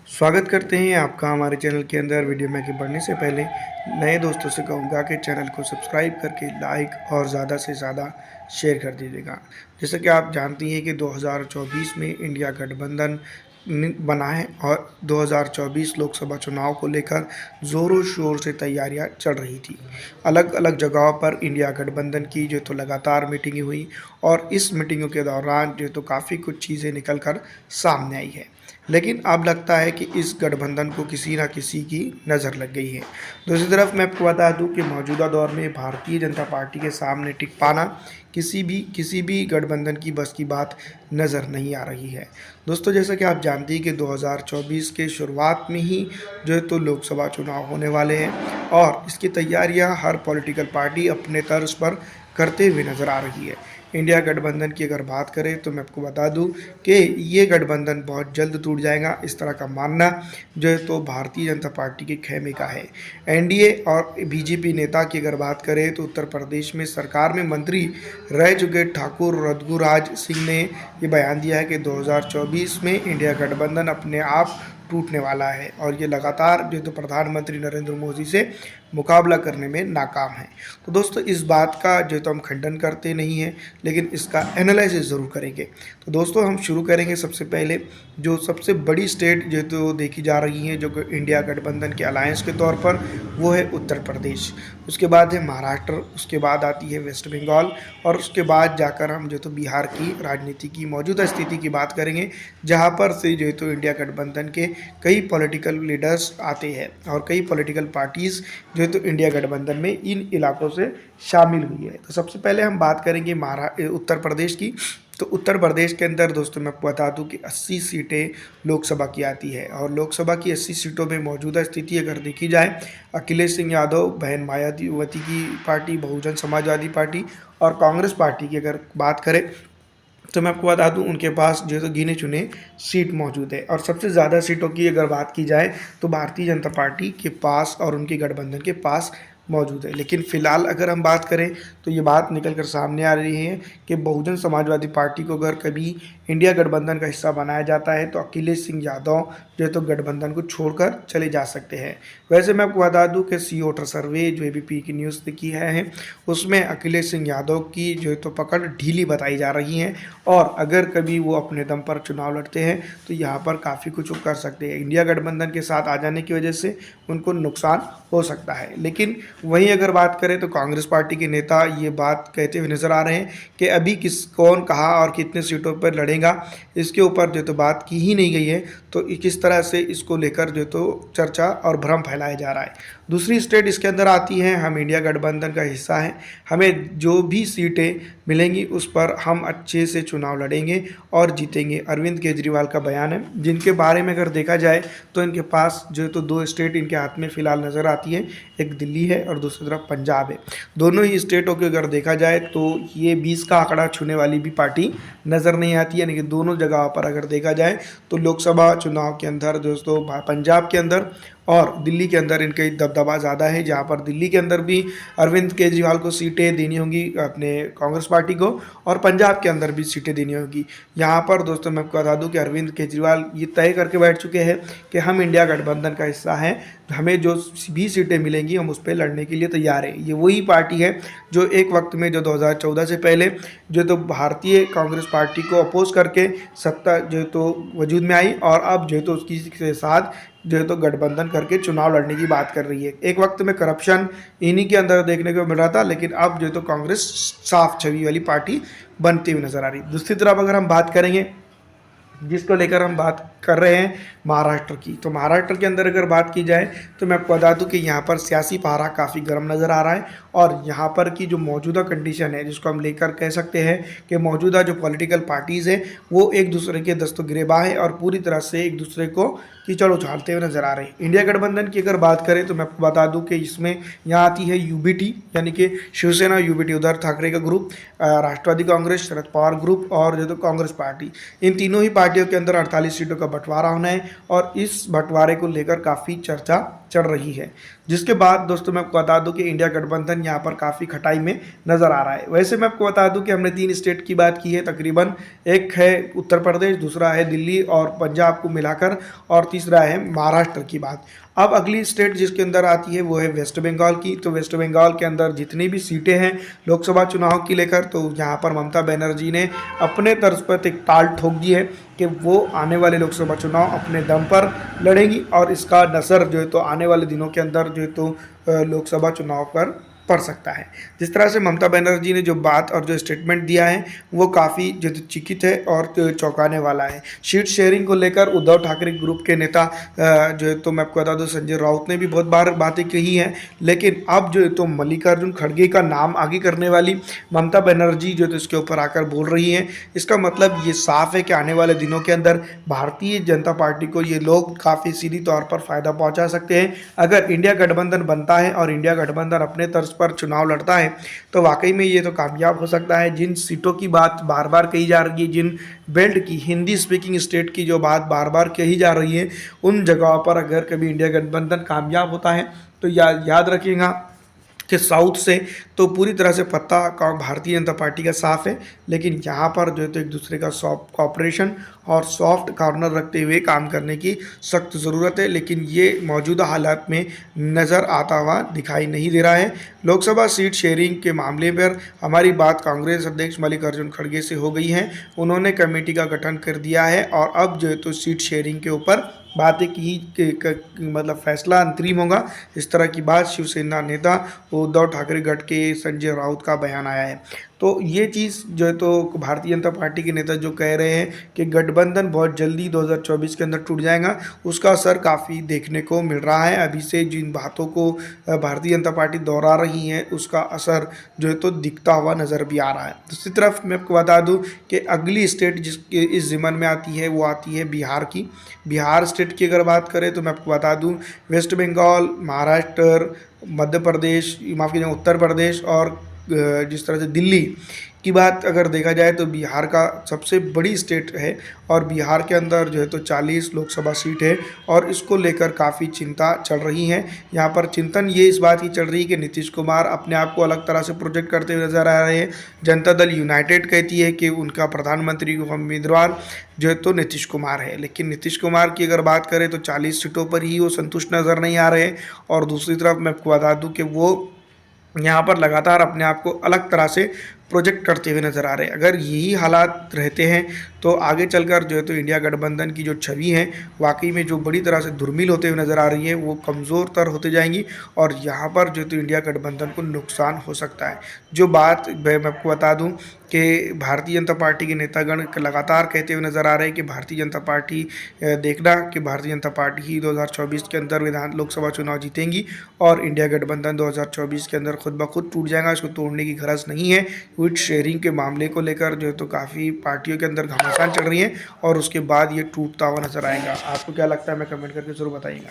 स्वागत करते हैं आपका हमारे चैनल के अंदर। वीडियो में आगे बढ़ने से पहले नए दोस्तों से कहूँगा कि चैनल को सब्सक्राइब करके लाइक और ज़्यादा से ज़्यादा शेयर कर दीजिएगा। जैसा कि आप जानती हैं कि 2024 में इंडिया गठबंधन बना है और 2024 लोकसभा चुनाव को लेकर ज़ोरों शोर से तैयारियां चल रही थी। अलग अलग जगहों पर इंडिया गठबंधन की जो तो लगातार मीटिंगें हुई और इस मीटिंगों के दौरान जो तो काफ़ी कुछ चीज़ें निकल कर सामने आई है। लेकिन अब लगता है कि इस गठबंधन को किसी न किसी की नज़र लग गई है। दूसरी तरफ मैं आपको बता दूं कि मौजूदा दौर में भारतीय जनता पार्टी के सामने टिक पाना किसी भी गठबंधन की बस की बात नज़र नहीं आ रही है। दोस्तों, जैसा कि आप जानते हैं कि 2024 के शुरुआत में ही जो है तो लोकसभा चुनाव होने वाले हैं और इसकी तैयारियां हर पॉलिटिकल पार्टी अपने तर्ज पर करते हुए नज़र आ रही है। इंडिया गठबंधन की अगर बात करें तो मैं आपको बता दूं कि ये गठबंधन बहुत जल्द टूट जाएगा। इस तरह का मानना जो है तो भारतीय जनता पार्टी के खेमे का है। एनडीए और बीजेपी नेता की अगर बात करें तो उत्तर प्रदेश में सरकार में मंत्री रह चुके ठाकुर रघुराज सिंह ने ये बयान दिया है कि 2024 में इंडिया गठबंधन अपने आप टूटने वाला है और ये लगातार जो तो प्रधानमंत्री नरेंद्र मोदी से मुकाबला करने में नाकाम है। तो दोस्तों, इस बात का जो तो हम खंडन करते नहीं हैं, लेकिन इसका एनालिसिस ज़रूर करेंगे। तो दोस्तों, हम शुरू करेंगे सबसे पहले जो सबसे बड़ी स्टेट जो तो देखी जा रही है जो कि इंडिया गठबंधन के अलायंस के तौर पर, वो है उत्तर प्रदेश। उसके बाद है महाराष्ट्र, उसके बाद आती है वेस्ट बंगाल और उसके बाद जाकर हम जो तो बिहार की राजनीति की मौजूदा स्थिति की बात करेंगे, जहाँ पर से जो तो इंडिया गठबंधन के कई पॉलिटिकल लीडर्स आते हैं और कई पॉलिटिकल पार्टीज़ जो तो इंडिया गठबंधन में इन इलाकों से शामिल हुई है। तो सबसे पहले हम बात करेंगे उत्तर प्रदेश की। तो उत्तर प्रदेश के अंदर दोस्तों मैं आपको बता दूं कि 80 सीटें लोकसभा की आती है और लोकसभा की 80 सीटों में मौजूदा स्थिति अगर देखी जाए, अखिलेश सिंह यादव, बहन मायावती की पार्टी, बहुजन समाजवादी पार्टी और कांग्रेस पार्टी की अगर बात करें तो मैं आपको बता दूं उनके पास जो तो गिने चुने सीट मौजूद है। और सबसे ज़्यादा सीटों की अगर बात की जाए तो भारतीय जनता पार्टी के पास और उनके गठबंधन के पास मौजूद है। लेकिन फ़िलहाल अगर हम बात करें तो ये बात निकल कर सामने आ रही है कि बहुजन समाजवादी पार्टी को अगर कभी इंडिया गठबंधन का हिस्सा बनाया जाता है तो अखिलेश सिंह यादव जो है तो गठबंधन को छोड़कर चले जा सकते हैं। वैसे मैं आपको बता दूं कि सी वोटर सर्वे जो एबीपी की न्यूज़ की है उसमें अखिलेश सिंह यादव की जो है तो पकड़ ढीली बताई जा रही है और अगर कभी वो अपने दम पर चुनाव लड़ते हैं तो यहाँ पर काफ़ी कुछ वो कर सकते हैं। इंडिया गठबंधन के साथ आ जाने की वजह से उनको नुकसान हो सकता है। लेकिन वहीं अगर बात करें तो कांग्रेस पार्टी के नेता ये बात कहते हुए नजर आ रहे हैं कि अभी कौन कहाँ और कितने सीटों पर लड़ेगा इसके ऊपर जो तो बात की ही नहीं गई है। तो किस तरह से इसको लेकर जो तो चर्चा और भ्रम फैलाया जा रहा है। दूसरी स्टेट इसके अंदर आती है, हम इंडिया गठबंधन का हिस्सा हैं, हमें जो भी सीटें मिलेंगी उस पर हम अच्छे से चुनाव लड़ेंगे और जीतेंगे। अरविंद केजरीवाल का बयान है, जिनके बारे में अगर देखा जाए तो इनके पास जो तो दो स्टेट इनके हाथ में फ़िलहाल नज़र आती है, एक दिल्ली है और दूसरी तरफ पंजाब है। दोनों ही स्टेटों के अगर देखा जाए तो ये 20 का आंकड़ा छूने वाली भी पार्टी नज़र नहीं आती है। यानी कि दोनों जगह पर अगर देखा जाए तो लोकसभा चुनाव के अंदर दोस्तों पंजाब के अंदर और दिल्ली के अंदर इनका दबदबा ज़्यादा है, जहाँ पर दिल्ली के अंदर भी अरविंद केजरीवाल को सीटें देनी होंगी अपने कांग्रेस पार्टी को और पंजाब के अंदर भी सीटें देनी होगी। यहाँ पर दोस्तों मैं आपको बता दूं कि अरविंद केजरीवाल ये तय करके बैठ चुके हैं कि हम इंडिया गठबंधन का हिस्सा हैं, हमें जो भी सीटें मिलेंगी हम उस पर लड़ने के लिए तैयार हैं। ये वही पार्टी है जो एक वक्त में जो 2014 से पहले जो तो भारतीय कांग्रेस पार्टी को अपोज करके सत्ता जो तो वजूद में आई और अब जो तो उसकी के साथ जो है तो गठबंधन करके चुनाव लड़ने की बात कर रही है। एक वक्त में करप्शन इन्हीं के अंदर देखने को मिल रहा था, लेकिन अब जो है तो कांग्रेस साफ छवि वाली पार्टी बनती हुई नजर आ रही। दूसरी तरफ अगर हम बात करेंगे जिसको लेकर हम बात कर रहे हैं महाराष्ट्र की, तो महाराष्ट्र के अंदर अगर बात की जाए तो मैं आपको बता दूं कि यहाँ पर सियासी पारा काफ़ी गर्म नज़र आ रहा है और यहाँ पर की जो मौजूदा कंडीशन है जिसको हम लेकर कह सकते हैं कि मौजूदा जो पॉलिटिकल पार्टीज़ हैं वो एक दूसरे के दस्तगिरेबा है और पूरी तरह से एक दूसरे को कीचड़ उछालते हुए नजर आ रहे हैं। इंडिया गठबंधन की अगर बात करें तो मैं आपको बता दूं कि इसमें यहाँ आती है यूबीटी, यानी कि शिवसेना यूबीटी, उद्धव ठाकरे का ग्रुप, राष्ट्रवादी कांग्रेस, शरद पवार ग्रुप और जो तो कांग्रेस पार्टी। इन तीनों ही पार्टियों के अंदर 48 सीटों का बंटवारा होना है और इस बंटवारे को लेकर काफ़ी चर्चा चढ़ रही है। जिसके बाद दोस्तों मैं आपको बता दूं कि इंडिया गठबंधन यहाँ पर काफ़ी खटाई में नज़र आ रहा है। वैसे मैं आपको बता दूं कि हमने 3 स्टेट की बात की है तकरीबन, एक है उत्तर प्रदेश, दूसरा है दिल्ली और पंजाब को मिलाकर, और तीसरा है महाराष्ट्र की बात। अब अगली स्टेट जिसके अंदर आती है वो है वेस्ट बंगाल की। तो वेस्ट बंगाल के अंदर जितनी भी सीटें हैं लोकसभा चुनाव की लेकर, तो यहाँ पर ममता बनर्जी ने अपने तर्ज पर एक ताल ठोक दी है कि वो आने वाले लोकसभा चुनाव अपने दम पर लड़ेंगी, और इसका नज़र जो है तो आने वाले दिनों के अंदर जो है तो लोकसभा चुनाव पर पड़ सकता है। जिस तरह से ममता बनर्जी ने जो बात और जो स्टेटमेंट दिया है वो काफ़ी जो चिकित है और चौंकाने वाला है। सीट शेयरिंग को लेकर उद्धव ठाकरे ग्रुप के नेता जो है तो मैं आपको बता दूं संजय राउत ने भी बहुत बार बातें कही हैं, लेकिन अब जो है तो मल्लिकार्जुन खड़गे का नाम आगे करने वाली ममता बनर्जी जो है तो इसके ऊपर आकर बोल रही हैं। इसका मतलब ये साफ है कि आने वाले दिनों के अंदर भारतीय जनता पार्टी को ये लोग काफ़ी सीधी तौर पर फ़ायदा पहुँचा सकते हैं। अगर इंडिया गठबंधन बनता है और इंडिया गठबंधन अपने तर्ज पर चुनाव लड़ता है तो वाकई में ये तो कामयाब हो सकता है। जिन सीटों की बात बार बार कही जा रही है, जिन बेल्ट की हिंदी स्पीकिंग स्टेट की जो बात बार बार कही जा रही है, उन जगहों पर अगर कभी इंडिया गठबंधन कामयाब होता है तो याद रखिएगा कि साउथ से तो पूरी तरह से पत्ता का भारतीय जनता पार्टी का साफ है, लेकिन यहाँ पर जो है तो एक दूसरे का सॉफ्ट कॉपरेशन और सॉफ्ट कॉर्नर रखते हुए काम करने की सख्त ज़रूरत है, लेकिन ये मौजूदा हालात में नज़र आता हुआ दिखाई नहीं दे रहा है। लोकसभा सीट शेयरिंग के मामले पर हमारी बात कांग्रेस अध्यक्ष मल्लिकार्जुन खड़गे से हो गई है। उन्होंने कमेटी का गठन कर दिया है और अब जो है तो सीट शेयरिंग के ऊपर बातें मतलब फैसला अंतरिम होगा। इस तरह की बात शिवसेना नेता उद्धव ठाकरे गट के संजय राउत का बयान आया है। तो ये चीज़ जो है तो भारतीय जनता पार्टी के नेता जो कह रहे हैं कि गठबंधन बहुत जल्दी 2024 के अंदर टूट जाएगा, उसका असर काफ़ी देखने को मिल रहा है। अभी से जिन बातों को भारतीय जनता पार्टी दोहरा रही है उसका असर जो है तो दिखता हुआ नज़र भी आ रहा है। दूसरी तरफ मैं आपको बता दूं कि अगली स्टेट जिसके इस ज़िम्मन में आती है वो आती है बिहार की। बिहार स्टेट की अगर बात करें तो मैं आपको बता दूं वेस्ट बंगाल, महाराष्ट्र, मध्य प्रदेश, माफ़ कीजिएगा उत्तर प्रदेश और जिस तरह से दिल्ली की बात अगर देखा जाए तो बिहार का सबसे बड़ी स्टेट है और बिहार के अंदर जो है तो 40 लोकसभा सीट है और इसको लेकर काफ़ी चिंता चल रही है। यहाँ पर चिंतन ये इस बात की चल रही है कि नीतीश कुमार अपने आप को अलग तरह से प्रोजेक्ट करते हुए नजर आ रहे हैं। जनता दल यूनाइटेड कहती है कि उनका प्रधानमंत्री उम्मीदवार जो है तो नीतीश कुमार है, लेकिन नीतीश कुमार की अगर बात करें तो 40 सीटों पर ही वो संतुष्ट नज़र नहीं आ रहे। और दूसरी तरफ मैं आपको बता दूँ कि वो यहाँ पर लगातार अपने आप को अलग तरह से प्रोजेक्ट करते हुए नज़र आ रहे हैं। अगर यही हालात रहते हैं तो आगे चलकर जो है तो इंडिया गठबंधन की जो छवि है वाकई में जो बड़ी तरह से धुर्मिल होते हुए नज़र आ रही है वो कमज़ोर तर होते जाएंगी और यहाँ पर जो है तो इंडिया गठबंधन को नुकसान हो सकता है। जो बात मैं आपको बता दूँ कि भारतीय जनता पार्टी के नेतागण लगातार कहते हुए नज़र आ रहे हैं कि भारतीय जनता पार्टी देखना कि भारतीय जनता पार्टी ही 2024 के अंदर लोकसभा चुनाव जीतेंगी और इंडिया गठबंधन 2024 के अंदर खुद ब खुद टूट जाएगा। इसको तोड़ने की गरज नहीं है। सीट शेयरिंग के मामले को लेकर जो है तो काफ़ी पार्टियों के अंदर घमासान चल रही है और उसके बाद ये टूटता हुआ नजर आएगा। आपको क्या लगता है, मैं कमेंट करके ज़रूर बताइएगा।